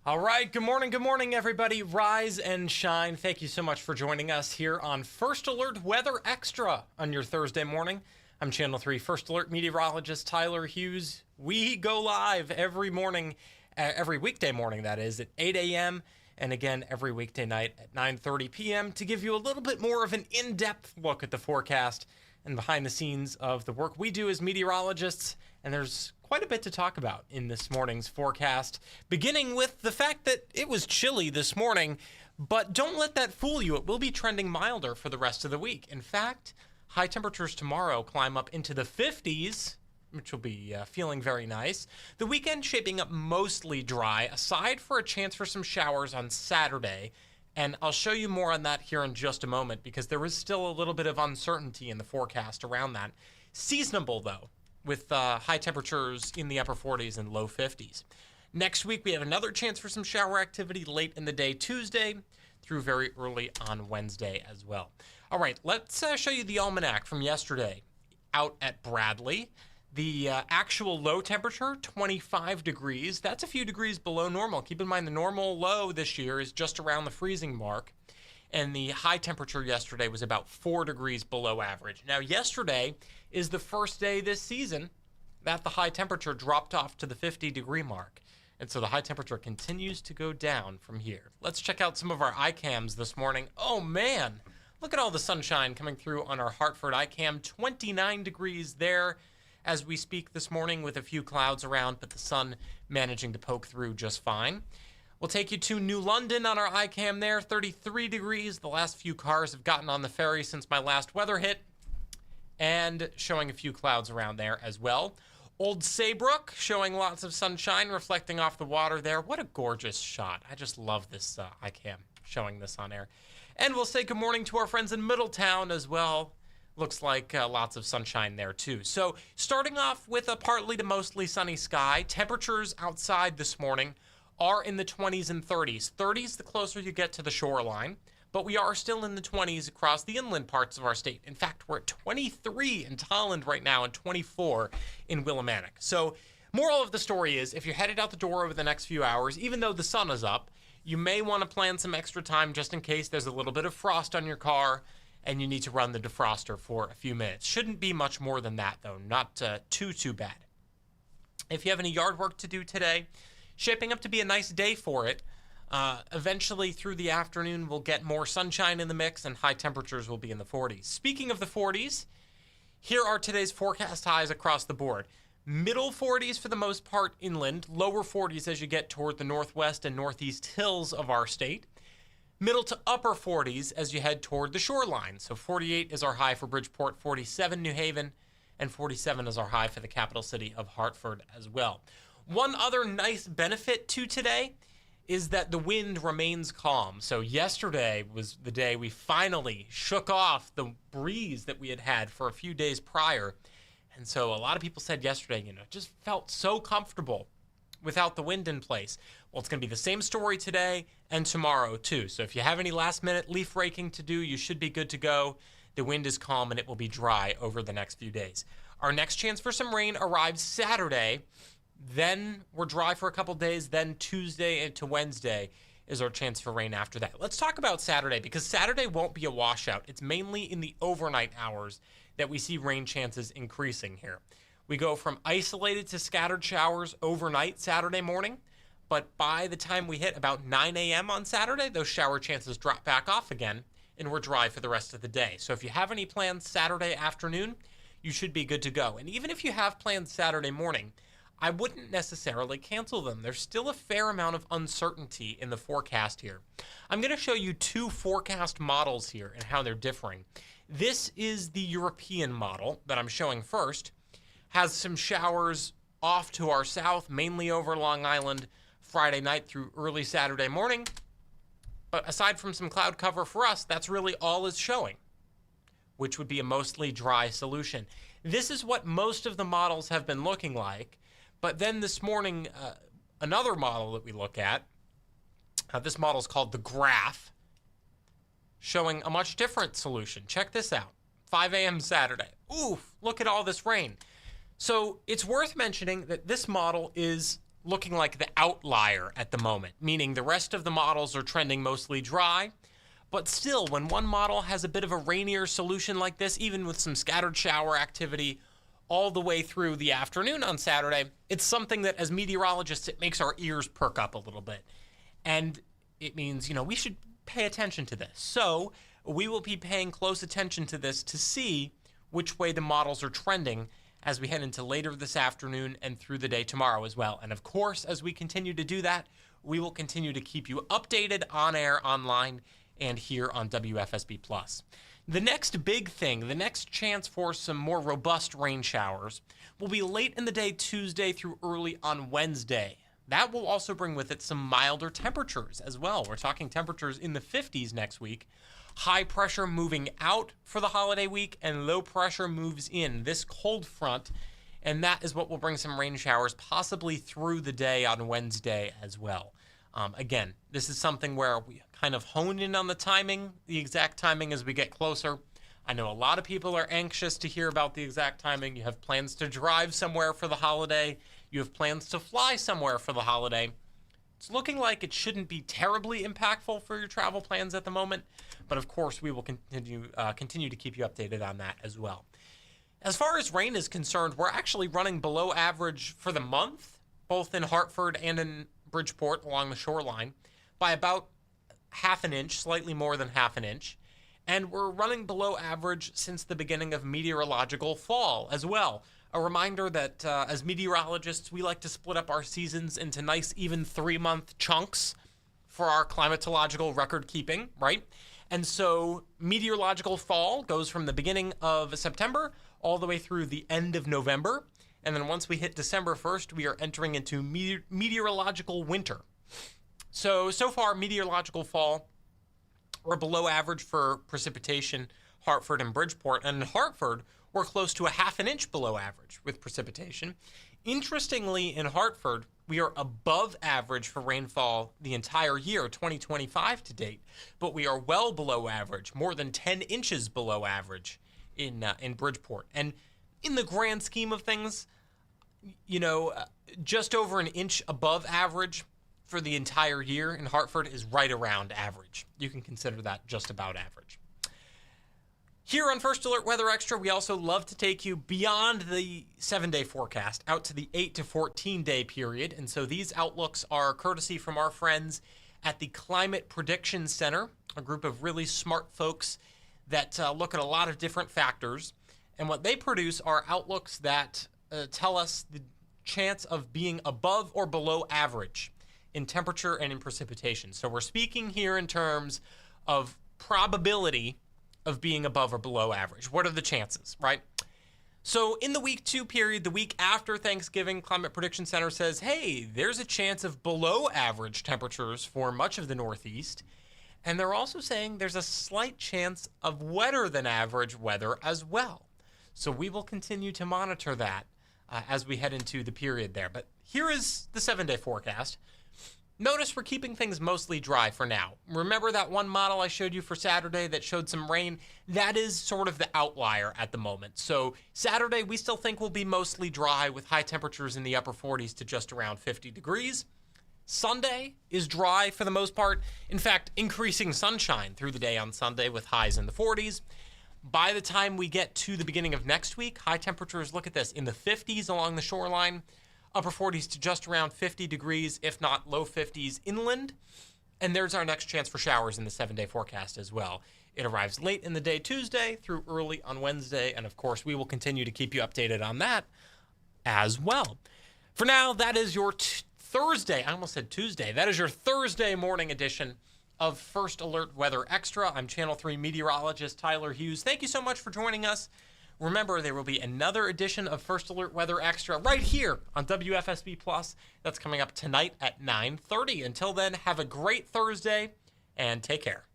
All right, good morning, everybody. Rise and shine. Thank you so much for joining us here on First Alert Weather Extra on your Thursday morning. I'm Channel 3 First Alert meteorologist Tyler Hughes. We go live every morning, every weekday morning, that is, at 8 a.m. and again every weekday night at 9:30 p.m. to give you a little bit more of an in-depth look at the forecast and behind the scenes of the work we do as meteorologists. And there's quite a bit to talk about in this morning's forecast, beginning with the fact that it was chilly this morning, but don't let that fool you. It will be trending milder for the rest of the week. In fact, high temperatures tomorrow climb up into the 50s, which will be feeling very nice. The weekend shaping up mostly dry, aside for a chance for some showers on Saturday. And I'll show you more on that here in just a moment because there is still a little bit of uncertainty in the forecast around that. Seasonable, though, with high temperatures in the upper 40s and low 50s. Next week, we have another chance for some shower activity late in the day Tuesday through very early on Wednesday as well. All right, let's show you the almanac from yesterday out at Bradley. The actual low temperature, 25 degrees. That's a few degrees below normal. Keep in mind the normal low this year is just around the freezing mark. And the high temperature yesterday was about 4 degrees below average. Now, yesterday is the first day this season that the high temperature dropped off to the 50-degree mark. And so the high temperature continues to go down from here. Let's check out some of our iCams this morning. Oh, man. Look at all the sunshine coming through on our Hartford iCam. 29 degrees there as we speak this morning with a few clouds around, but the sun managing to poke through just fine. We'll take you to New London on our iCam there, 33 degrees. The last few cars have gotten on the ferry since my last weather hit, and showing a few clouds around there as well. Old Saybrook showing lots of sunshine reflecting off the water there. What a gorgeous shot. I just love this iCam showing this on air. And we'll say good morning to our friends in Middletown as well. Looks like lots of sunshine there too. So starting off with a partly to mostly sunny sky, temperatures outside this morning are in the 20s and 30s. 30s the closer you get to the shoreline, but we are still in the 20s across the inland parts of our state. In fact, we're at 23 in Tolland right now and 24 in Willimantic. So moral of the story is if you're headed out the door over the next few hours, even though the sun is up, you may want to plan some extra time just in case there's a little bit of frost on your car and you need to run the defroster for a few minutes. Shouldn't be much more than that, though. Not too bad. If you have any yard work to do today, shaping up to be a nice day for it. Eventually, through the afternoon, we'll get more sunshine in the mix, and high temperatures will be in the 40s. Speaking of the 40s, here are today's forecast highs across the board. Middle 40s for the most part inland, lower 40s as you get toward the northwest and northeast hills of our state. Middle to upper 40s as you head toward the shoreline. So 48 is our high for Bridgeport, 47 New Haven, and 47 is our high for the capital city of Hartford as well. One other nice benefit to today is that the wind remains calm. So yesterday was the day we finally shook off the breeze that we had had for a few days prior. And so a lot of people said yesterday, it just felt so comfortable without the wind in place. Well, it's going to be the same story today and tomorrow too. So if you have any last minute leaf raking to do, you should be good to go. The wind is calm and it will be dry over the next few days. Our next chance for some rain arrives Saturday. Then we're dry for a couple days. Then Tuesday into Wednesday is our chance for rain after that. Let's talk about Saturday because Saturday won't be a washout. It's mainly in the overnight hours that we see rain chances increasing here. We go from isolated to scattered showers overnight Saturday morning, but by the time we hit about 9 a.m. on Saturday, those shower chances drop back off again, and we're dry for the rest of the day. So if you have any plans Saturday afternoon, you should be good to go. And even if you have plans Saturday morning, I wouldn't necessarily cancel them. There's still a fair amount of uncertainty in the forecast here. I'm going to show you two forecast models here and how they're differing. This is the European model that I'm showing first. Has some showers off to our south, mainly over Long Island, Friday night through early Saturday morning. But aside from some cloud cover for us, that's really all it's showing, which would be a mostly dry solution. This is what most of the models have been looking like. But then this morning, another model that we look at, this model is called the Graph, showing a much different solution. Check this out. 5 a.m. Saturday. Oof, look at all this rain. So it's worth mentioning that this model is looking like the outlier at the moment, meaning the rest of the models are trending mostly dry. But still, when one model has a bit of a rainier solution like this, even with some scattered shower activity all the way through the afternoon on Saturday, it's something that as meteorologists, it makes our ears perk up a little bit. And it means, we should pay attention to this. So we will be paying close attention to this to see which way the models are trending as we head into later this afternoon and through the day tomorrow as well. And of course, as we continue to do that, we will continue to keep you updated on air, online, and here on WFSB Plus. The next big thing, the next chance for some more robust rain showers, will be late in the day Tuesday through early on Wednesday. That will also bring with it some milder temperatures as well. We're talking temperatures in the 50s next week. High pressure moving out for the holiday week, and low pressure moves in, this cold front, and that is what will bring some rain showers possibly through the day on Wednesday as well. Again, this is something where we kind of hone in on the timing, the exact timing as we get closer. I know a lot of people are anxious to hear about the exact timing. You have plans to drive somewhere for the holiday. You have plans to fly somewhere for the holiday. It's looking like it shouldn't be terribly impactful for your travel plans at the moment, but of course we will continue to keep you updated on that as well. As far as rain is concerned, we're actually running below average for the month, both in Hartford and in Bridgeport along the shoreline, by about half an inch, slightly more than half an inch. And we're running below average since the beginning of meteorological fall as well. A reminder that as meteorologists, we like to split up our seasons into nice, even 3-month chunks for our climatological record keeping, right? And so meteorological fall goes from the beginning of September all the way through the end of November. And then once we hit December 1st, we are entering into meteorological winter. So far, meteorological fall, we're below average for precipitation, Hartford and Bridgeport. And in Hartford, we're close to a half an inch below average with precipitation. Interestingly, in Hartford, we are above average for rainfall the entire year, 2025 to date, but we are well below average, more than 10 inches below average in Bridgeport. And in the grand scheme of things, just over an inch above average for the entire year in Hartford is right around average. You can consider that just about average. Here on First Alert Weather Extra, we also love to take you beyond the 7-day forecast out to the 8 to 14-day period. And so these outlooks are courtesy from our friends at the Climate Prediction Center, a group of really smart folks that look at a lot of different factors. And what they produce are outlooks that tell us the chance of being above or below average in temperature and in precipitation. So we're speaking here in terms of probability of being above or below average. What are the chances, right? So in the week 2 period, the week after Thanksgiving, Climate Prediction Center says, hey, there's a chance of below average temperatures for much of the Northeast. And they're also saying there's a slight chance of wetter than average weather as well. So we will continue to monitor that as we head into the period there. But here is the 7-day forecast. Notice we're keeping things mostly dry for now. Remember that one model I showed you for Saturday that showed some rain? That is sort of the outlier at the moment. So Saturday, we still think will be mostly dry with high temperatures in the upper 40s to just around 50 degrees. Sunday is dry for the most part. In fact, increasing sunshine through the day on Sunday with highs in the 40s. By the time we get to the beginning of next week, high temperatures, look at this, in the 50s along the shoreline, upper 40s to just around 50 degrees, if not low 50s inland. And there's our next chance for showers in the 7-day forecast as well. It arrives late in the day Tuesday through early on Wednesday. And of course, we will continue to keep you updated on that as well. For now, that is your Thursday. I almost said Tuesday. That is your Thursday morning edition of First Alert Weather Extra. I'm Channel 3 meteorologist Tyler Hughes. Thank you so much for joining us. Remember, there will be another edition of First Alert Weather Extra right here on WFSB Plus. That's coming up tonight at 9:30. Until then, have a great Thursday and take care.